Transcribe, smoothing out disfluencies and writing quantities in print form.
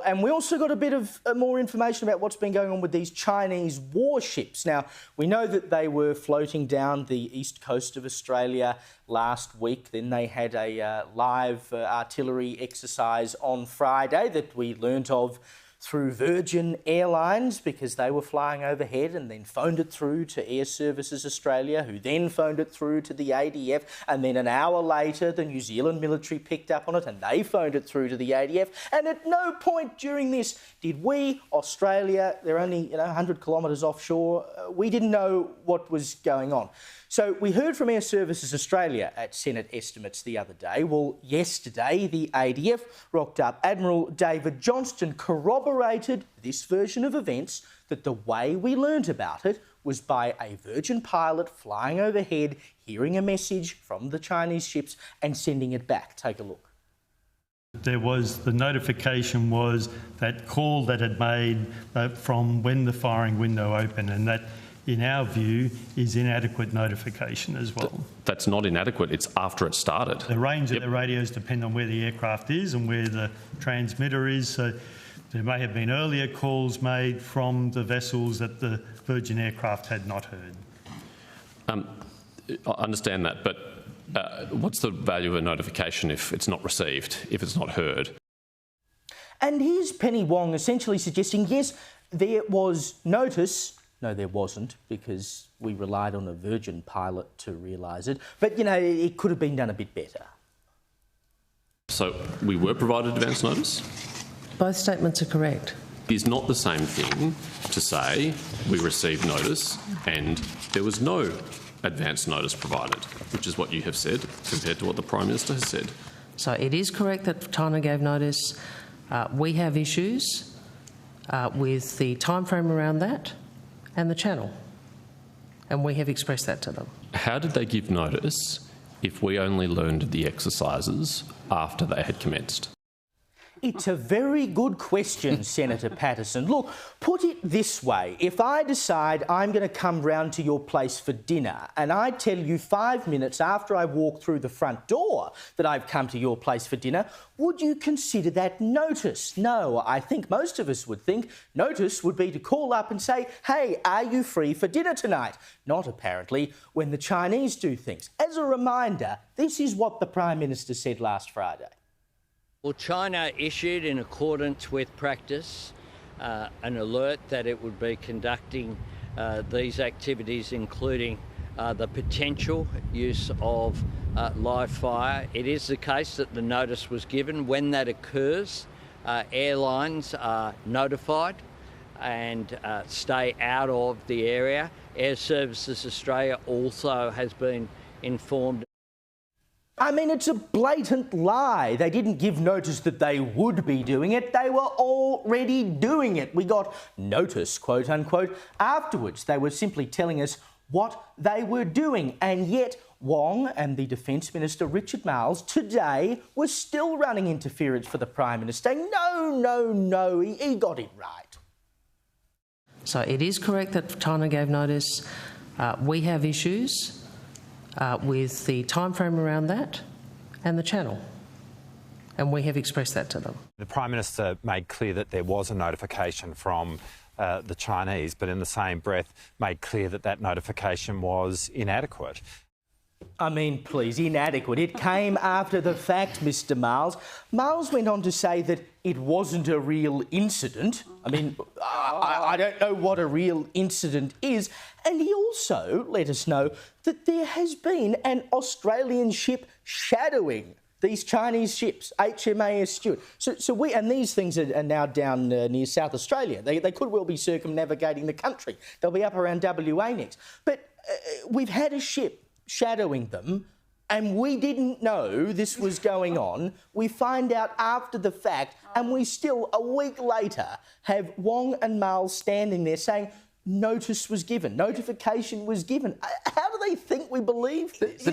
And we also got a bit of more information about what's been going on with these Chinese warships. Now, we know that they were floating down the east coast of Australia last week. Then they had a live artillery exercise on Friday that we learnt of through Virgin Airlines because they were flying overhead and then phoned it through to Air Services Australia, who then phoned it through to the ADF, and then an hour later the New Zealand military picked up on it and they phoned it through to the ADF. And at no point during this did we, Australia, they're only 100 kilometres offshore, we didn't know what was going on. So we heard from Air Services Australia at Senate estimates the other day. Well, yesterday the ADF rocked up. Admiral David Johnston corroborated this version of events, that the way we learnt about it was by a Virgin pilot flying overhead, hearing a message from the Chinese ships and sending it back. Take a look. The notification was that call that had made from when the firing window opened, and that, in our view, is inadequate notification as well. That's not inadequate, it's after it started. The range of the radios depend on where the aircraft is and where the transmitter is, so there may have been earlier calls made from the vessels that the Virgin aircraft had not heard. I understand that, but what's the value of a notification if it's not received, if it's not heard? And here's Penny Wong essentially suggesting, yes, there was notice. No, there wasn't, because we relied on a Virgin pilot to realise it. But, it could have been done a bit better. So we were provided advance notice? Both statements are correct. It is not the same thing to say we received notice and there was no advance notice provided, which is what you have said, compared to what the Prime Minister has said. So it is correct that China gave notice. We have issues with the timeframe around that and the channel, and we have expressed that to them. How did they give notice if we only learned of the exercises after they had commenced? It's a very good question, Senator Patterson. Look, put it this way. If I decide I'm going to come round to your place for dinner and I tell you 5 minutes after I walk through the front door that I've come to your place for dinner, would you consider that notice? No, I think most of us would think notice would be to call up and say, hey, are you free for dinner tonight? Not, apparently, when the Chinese do things. As a reminder, this is what the Prime Minister said last Friday. Well, China issued, in accordance with practice, an alert that it would be conducting these activities, including the potential use of live fire. It is the case that the notice was given. When that occurs, airlines are notified and stay out of the area. Air Services Australia also has been informed. I mean, it's a blatant lie. They didn't give notice that they would be doing it. They were already doing it. We got notice, quote unquote, afterwards. They were simply telling us what they were doing. And yet Wong and the Defence Minister, Richard Marles, today were still running interference for the Prime Minister. No, he got it right. So it is correct that China gave notice. We have issues with the timeframe around that and the channel, and we have expressed that to them. The Prime Minister made clear that there was a notification from the Chinese, but in the same breath made clear that that notification was inadequate. I mean, please, inadequate. It came after the fact, Mr. Marles. Marles went on to say that it wasn't a real incident. I mean, I don't know what a real incident is. And he also let us know that there has been an Australian ship shadowing these Chinese ships, HMAS Stewart. And these things are now down near South Australia. They could well be circumnavigating the country. They'll be up around WA next. But we've had a ship shadowing them, and we didn't know this was going on. We find out after the fact, and we still, a week later, have Wong and Marles standing there saying notice was given, notification was given. How do they think we believe this?